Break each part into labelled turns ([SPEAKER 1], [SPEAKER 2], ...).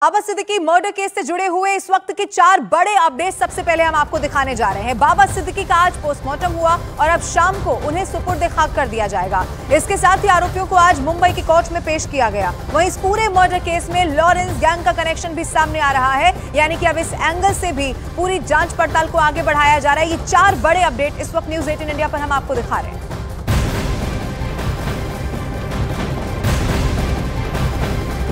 [SPEAKER 1] बाबा Siddiqui murder case से जुड़े हुए इस वक्त के 4 बड़े अपडेट सबसे पहले हम आपको दिखाने जा रहे हैं। बाबा सिद्दीकी का आज पोस्टमार्टम हुआ और अब शाम को उन्हें सुपुर्द खाक कर दिया जाएगा। इसके साथ ही आरोपियों को आज मुंबई की कोर्ट में पेश किया गया। वहीं इस पूरे मर्डर केस में लॉरेंस गैंग का कनेक्शन भी सामने आ रहा है, यानी कि अब इस एंगल से भी पूरी जांच पड़ताल को आगे बढ़ाया जा रहा है। ये 4 बड़े अपडेट इस वक्त न्यूज 18 इंडिया पर हम आपको दिखा रहे हैं।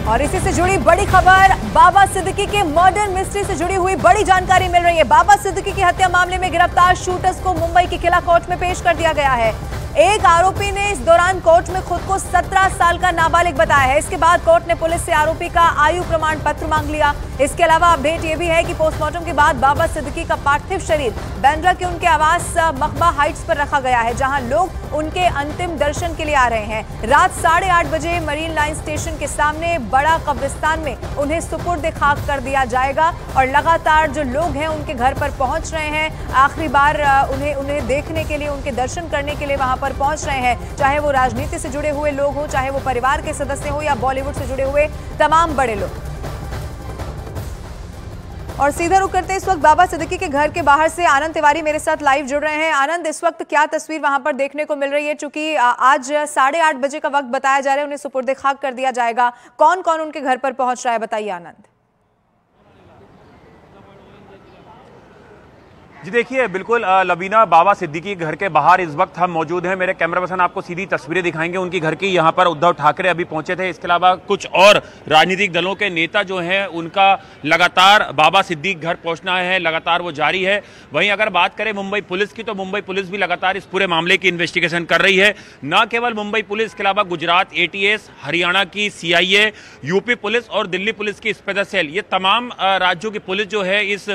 [SPEAKER 1] और इसी से जुड़ी बड़ी खबर, बाबा सिद्दीकी के मर्डर मिस्ट्री से जुड़ी हुई बड़ी जानकारी मिल रही है। बाबा सिद्दीकी की हत्या मामले में गिरफ्तार शूटर्स को मुंबई की किला कोर्ट में पेश कर दिया गया है। एक आरोपी ने इस दौरान कोर्ट में खुद को 17 साल का नाबालिग बताया है। इसके बाद कोर्ट ने पुलिस से आरोपी का आयु प्रमाण पत्र मांग लिया। इसके अलावा अपडेट यह भी है कि पोस्टमार्टम के बाद बाबा सिद्दीकी का पार्थिव शरीर बांद्रा के उनके आवास मकबा हाइट्स पर रखा गया है, जहां लोग उनके अंतिम दर्शन के लिए आ रहे हैं। रात 8:30 बजे मरीन लाइन स्टेशन के सामने बड़ा कब्रिस्तान में उन्हें सुपुर्द खाक कर दिया जाएगा और लगातार जो लोग हैं उनके घर पर पहुंच रहे हैं। आखिरी बार उन्हें देखने के लिए, उनके दर्शन करने के लिए वहां पर पहुंच रहे हैं, चाहे वो राजनीति से जुड़े हुए लोग हो, चाहे वो परिवार के सदस्य हो या बॉलीवुड से जुड़े हुए तमाम बड़े लोग। और सीधा रुक करते इस वक्त बाबा सिद्दीकी के घर के बाहर से आनंद तिवारी मेरे साथ लाइव जुड़ रहे हैं। आनंद, इस वक्त क्या तस्वीर वहां पर देखने को मिल रही है? चूंकि आज 8:30 बजे का वक्त बताया जा रहा है, उन्हें सुपुर्द खाक कर दिया जाएगा। कौन कौन उनके घर पर पहुंच रहा है, बताइए आनंद।
[SPEAKER 2] जी देखिए, बिल्कुल लबीना, बाबा सिद्दीकी घर के बाहर इस वक्त हम मौजूद हैं। मेरे कैमरा पर्सन आपको सीधी तस्वीरें दिखाएंगे उनकी घर की। यहाँ पर उद्धव ठाकरे अभी पहुंचे थे। इसके अलावा कुछ और राजनीतिक दलों के नेता जो हैं उनका लगातार बाबा सिद्दीकी घर पहुंचना है, लगातार वो जारी है। वहीं अगर बात करें मुंबई पुलिस की, तो मुंबई पुलिस भी लगातार इस पूरे मामले की इन्वेस्टिगेशन कर रही है। न केवल मुंबई पुलिस, के अलावा गुजरात ATS, हरियाणा की CIA, यूपी पुलिस और दिल्ली पुलिस की स्पेशल सेल, ये तमाम राज्यों की पुलिस जो है इस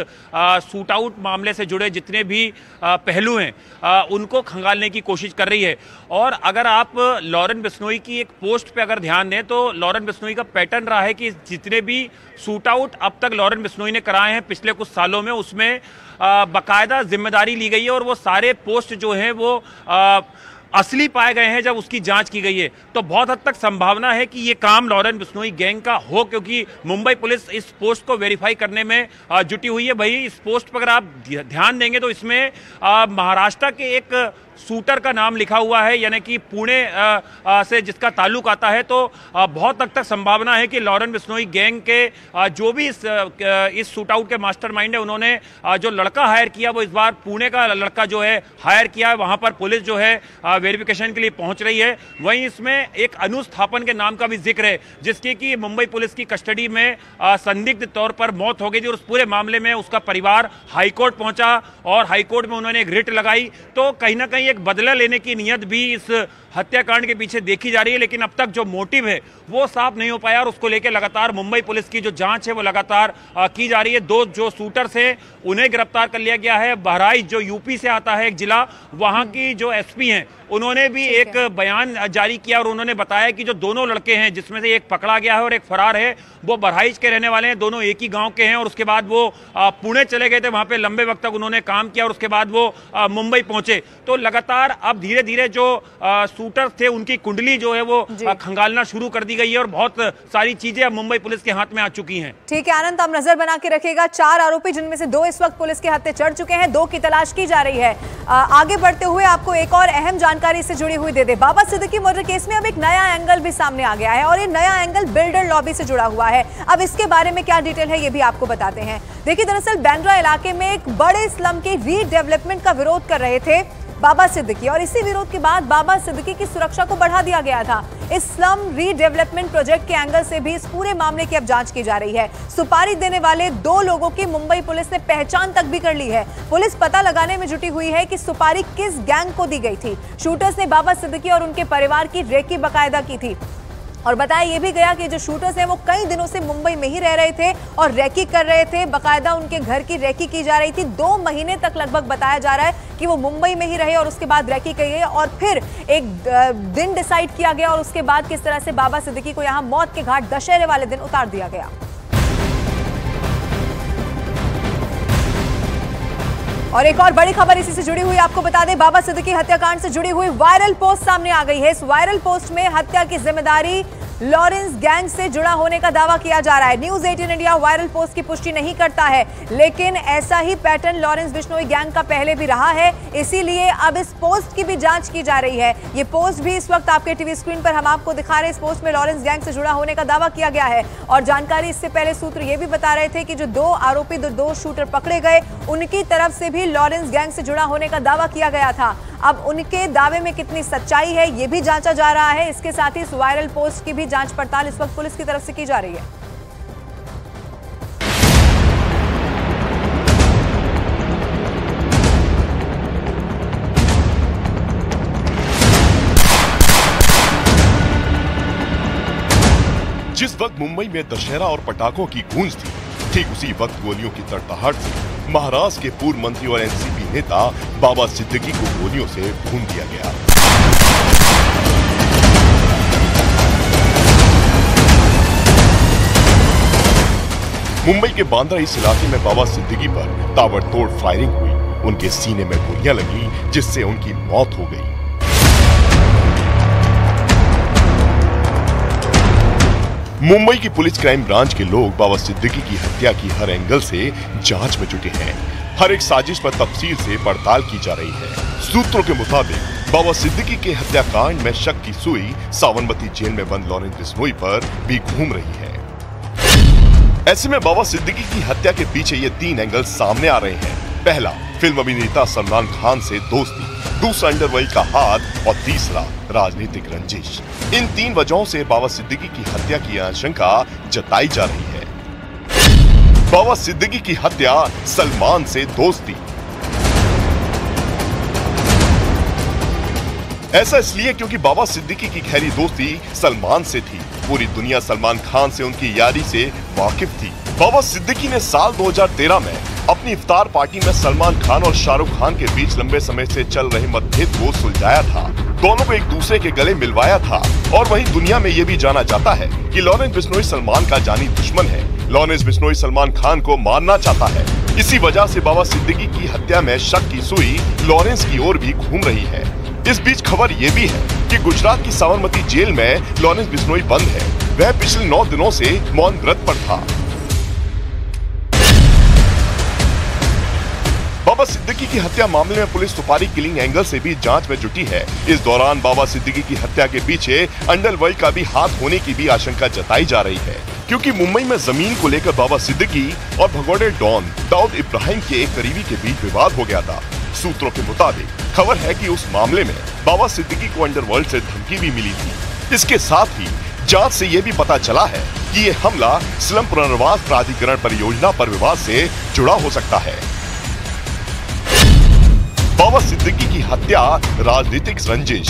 [SPEAKER 2] शूट आउट मामले से जुड़े जितने भी पहलू हैं उनको खंगालने की कोशिश कर रही है। और अगर आप लॉरेन बिश्नोई की एक पोस्ट पे अगर ध्यान दें, तो लॉरेन बिश्नोई का पैटर्न रहा है कि जितने भी शूट आउट अब तक लॉरेन बिश्नोई ने कराए हैं पिछले कुछ सालों में, उसमें बाकायदा जिम्मेदारी ली गई है और वो सारे पोस्ट जो हैं वो असली पाए गए हैं जब उसकी जांच की गई है। तो बहुत हद तक संभावना है कि ये काम लॉरेन बिश्नोई गैंग का हो, क्योंकि मुंबई पुलिस इस पोस्ट को वेरीफाई करने में जुटी हुई है। भाई, इस पोस्ट पर अगर आप ध्यान देंगे तो इसमें महाराष्ट्र के एक शूटर का नाम लिखा हुआ है, यानी कि पुणे से जिसका ताल्लुक आता है। तो बहुत हद तक संभावना है कि लॉरेन बिश्नोई गैंग के जो भी इस शूट आउट के मास्टरमाइंड है, उन्होंने जो लड़का हायर किया वो इस बार पुणे का लड़का जो है हायर किया है। वहां पर पुलिस जो है वेरिफिकेशन के लिए पहुंच रही है। वहीं इसमें एक अनुस्थापन के नाम का भी जिक्र है, जिसकी कि मुंबई पुलिस की कस्टडी में संदिग्ध तौर पर मौत हो गई थी और उस पूरे मामले में उसका परिवार हाईकोर्ट पहुंचा और हाईकोर्ट में उन्होंने एक रिट लगाई। तो कहीं ना कहीं एक बदला लेने की नीयत भी इस हत्याकांड के पीछे देखी जा रही है, लेकिन अब तक जो मोटिव है वो साफ नहीं हो पाया और उसको लेकर लगातार मुंबई पुलिस की जो जांच है वो लगातार की जा रही है। 2 जो शूटर्स हैं उन्हें गिरफ्तार कर लिया गया है। बहराइच जो यूपी से आता है एक जिला, वहां की जो SP हैं उन्होंने भी एक बयान जारी किया और उन्होंने बताया कि जो दोनों लड़के हैं, जिसमें से एक पकड़ा गया है और एक फरार है, वो बहराइच के रहने वाले हैं, दोनों एक ही गांव के हैं। और उसके बाद वो पुणे चले गए थे, वहां पे लंबे वक्त तक उन्होंने काम किया और उसके बाद वो मुंबई पहुंचे। तो लगातार अब धीरे धीरे जो शूटर थे उनकी कुंडली जो है वो खंगालना शुरू कर दी गई है और बहुत सारी चीजें अब मुंबई पुलिस के हाथ में आ चुकी हैं।
[SPEAKER 1] ठीक है आनंद, आप नजर बना के रखेगा। 4 आरोपी, जिनमें से 2 इस वक्त पुलिस के हत्थे चढ़ चुके हैं, 2 की तलाश की जा रही है। आगे बढ़ते हुए आपको एक और अहम जानकारी से जुड़ी हुई दे दे। बाबा सिद्दीकी मर्डर केस में अब एक नया एंगल भी सामने आ गया है और ये नया एंगल बिल्डर लॉबी से जुड़ा हुआ है। अब इसके बारे में क्या डिटेल है ये भी आपको बताते हैं। देखिए, दरअसल बांद्रा इलाके में एक बड़े स्लम के रीडेवलपमेंट का विरोध कर रहे थे बाबा सिद्दीकी, और इसी विरोध के बाद बाबा सिद्दीकी की सुरक्षा को बढ़ा दिया गया था। इस स्लम रीडेवलपमेंट प्रोजेक्ट के एंगल से भी इस पूरे मामले की अब जांच की जा रही है। सुपारी देने वाले 2 लोगों की मुंबई पुलिस ने पहचान तक भी कर ली है। पुलिस पता लगाने में जुटी हुई है कि सुपारी किस गैंग को दी गई थी। शूटर्स ने बाबा सिद्दीकी और उनके परिवार की रेकी बाकायदा की थी और बताया यह भी गया कि जो शूटर्स हैं वो कई दिनों से मुंबई में ही रह रहे थे और रेकी कर रहे थे। बाकायदा उनके घर की रेकी की जा रही थी। 2 महीने तक लगभग बताया जा रहा है कि वो मुंबई में ही रहे और उसके बाद रेकी की गई और फिर एक दिन डिसाइड किया गया और उसके बाद किस तरह से बाबा सिद्दीकी को यहाँ मौत के घाट दशहरे वाले दिन उतार दिया गया। और एक और बड़ी खबर इसी से जुड़ी हुई आपको बता दें, बाबा सिद्दीकी हत्याकांड से जुड़ी हुई वायरल पोस्ट सामने आ गई है। इस वायरल पोस्ट में हत्या की जिम्मेदारी लॉरेंस गैंग से जुड़ा होने का दावा किया जा रहा है। न्यूज 18 इंडिया वायरल पोस्ट की पुष्टि नहीं करता है, लेकिन ऐसा ही पैटर्न लॉरेंस बिश्नोई गैंग का पहले भी रहा है, इसीलिए अब इस पोस्ट की भी जांच की जा रही है। ये पोस्ट भी इस वक्त आपके टीवी स्क्रीन पर हम आपको दिखा रहे हैं। इस पोस्ट में लॉरेंस गैंग से जुड़ा होने का दावा किया गया है और जानकारी इससे पहले सूत्र ये भी बता रहे थे कि जो दो आरोपी, दो शूटर पकड़े गए, उनकी तरफ से भी लॉरेंस गैंग से जुड़ा होने का दावा किया गया था। अब उनके दावे में कितनी सच्चाई है ये भी जांचा जा रहा है। इसके साथ ही इस वायरल पोस्ट की भी जांच पड़ताल इस वक्त पुलिस की तरफ से की जा रही है।
[SPEAKER 3] जिस वक्त मुंबई में दशहरा और पटाखों की गूंज थी, ठीक उसी वक्त गोलियों की तड़तड़ाहट से महाराष्ट्र के पूर्व मंत्री और एनसीपी नेता बाबा सिद्दीकी को गोलियों से भून दिया गया। मुंबई के बांद्रा इस इलाके में बाबा सिद्दीकी पर ताबड़तोड़ फायरिंग हुई। उनके सीने में गोलियां लगी, जिससे उनकी मौत हो गई। मुंबई की पुलिस क्राइम ब्रांच के लोग बाबा सिद्दीकी की हत्या की हर एंगल से जांच में जुटे हैं। हर एक साजिश पर तफसील से पड़ताल की जा रही है। सूत्रों के मुताबिक बाबा सिद्दीकी के हत्याकांड में शक की सुई साबरमती जेल में बंद लॉरेंस बिश्नोई पर भी घूम रही है। ऐसे में बाबा सिद्दीकी की हत्या के पीछे ये 3 एंगल सामने आ रहे हैं। पहला, फिल्म अभिनेता सलमान खान से दोस्ती, दूसरा अंडरवर्ल्ड का हाथ और तीसरा राजनीतिक रंजिश। इन 3 वजहों से बाबा सिद्दीकी की हत्या की आशंका जताई जा रही है। बाबा सिद्दीकी की हत्या सलमान से दोस्ती। ऐसा इसलिए क्योंकि बाबा सिद्दीकी की गहरी दोस्ती सलमान से थी। पूरी दुनिया सलमान खान से उनकी यारी से वाकिफ थी। बाबा सिद्दीकी ने साल 2013 में अपनी इफ्तार पार्टी में सलमान खान और शाहरुख खान के बीच लंबे समय से चल रहे मतभेद को सुलझाया था। दोनों को एक दूसरे के गले मिलवाया था। और वहीं दुनिया में ये भी जाना जाता है कि लॉरेंस बिश्नोई सलमान का जानी दुश्मन है। लॉरेंस बिश्नोई सलमान खान को मारना चाहता है। इसी वजह से बाबा सिद्दीकी की हत्या में शक की सुई लॉरेंस की ओर भी घूम रही है। इस बीच खबर ये भी है कि गुजरात की साबरमती जेल में लॉरेंस बिश्नोई बंद है। वह पिछले 9 दिनों से मौन व्रत पर था। बाबा सिद्दीकी की हत्या मामले में पुलिस सुपारी किलिंग एंगल से भी जांच में जुटी है। इस दौरान बाबा सिद्दीकी की हत्या के पीछे अंडरवर्ल्ड का भी हाथ होने की भी आशंका जताई जा रही है, क्योंकि मुंबई में जमीन को लेकर बाबा सिद्दीकी और भगोड़े डॉन दाऊद इब्राहिम के एक करीबी के बीच विवाद हो गया था। सूत्रों के मुताबिक खबर है कि उस मामले में बाबा सिद्दीकी को अंडरवर्ल्ड से धमकी भी मिली थी। इसके साथ ही जांच से यह भी पता चला है कि ये हमला स्लम पुनर्वास प्राधिकरण परियोजना पर विवाद से जुड़ा हो सकता है। बाबा सिद्दीकी की हत्या, राजनीतिक रंजिश।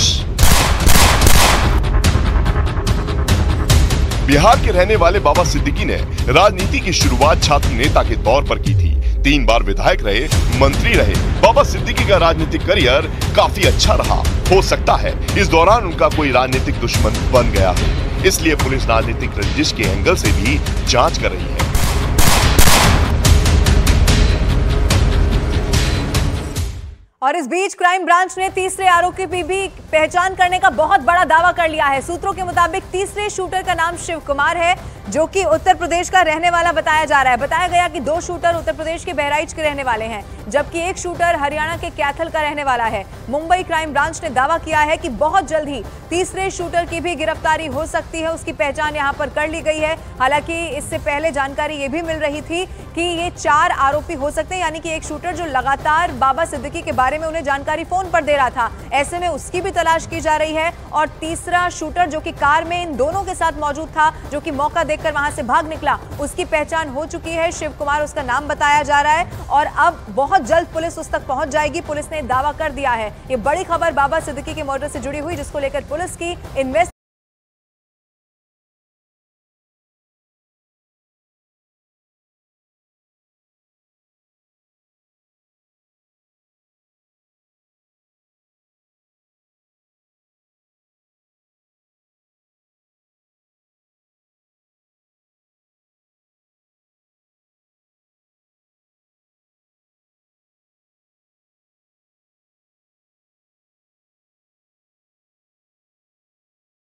[SPEAKER 3] बिहार के रहने वाले बाबा सिद्दीकी ने राजनीति की शुरुआत छात्र नेता के तौर पर की थी। 3 बार विधायक रहे, मंत्री रहे। बाबा सिद्दीकी का राजनीतिक करियर काफी अच्छा रहा। हो सकता है इस दौरान उनका कोई राजनीतिक दुश्मन बन गया हो, इसलिए पुलिस राजनीतिक रंजिश के एंगल से भी जांच कर रही है।
[SPEAKER 1] और इस बीच क्राइम ब्रांच ने तीसरे आरोपी की भी पहचान करने का बहुत बड़ा दावा कर लिया है। सूत्रों के मुताबिक तीसरे शूटर का नाम शिव कुमार है, जो कि उत्तर प्रदेश का रहने वाला बताया जा रहा है। बताया गया कि 2 शूटर उत्तर प्रदेश के बहराइच के रहने वाले हैं, जबकि एक शूटर हरियाणा के कैथल का रहने वाला है। मुंबई क्राइम ब्रांच ने दावा किया है कि बहुत जल्द ही तीसरे शूटर की भी गिरफ्तारी हो सकती है। उसकी पहचान यहां पर कर ली गई है। हालांकि इससे पहले जानकारी ये भी मिल रही थी कि ये 4 आरोपी हो सकते हैं, यानी कि एक शूटर जो लगातार बाबा सिद्दीकी के बारे में उन्हें जानकारी फोन पर दे रहा था। ऐसे में उसकी भी तलाश की जा रही है। और तीसरा शूटर जो कि कार में इन दोनों के साथ मौजूद था, जो कि मौका देखकर वहां से भाग निकला, उसकी पहचान हो चुकी है। शिव कुमार उसका नाम बताया जा रहा है और अब बहुत जल्द पुलिस उस तक पहुंच जाएगी। पुलिस ने दावा कर दिया है। ये बड़ी खबर बाबा सिद्दीकी के मर्डर से जुड़ी हुई, जिसको लेकर पुलिस की इन्वेस्टिगेशन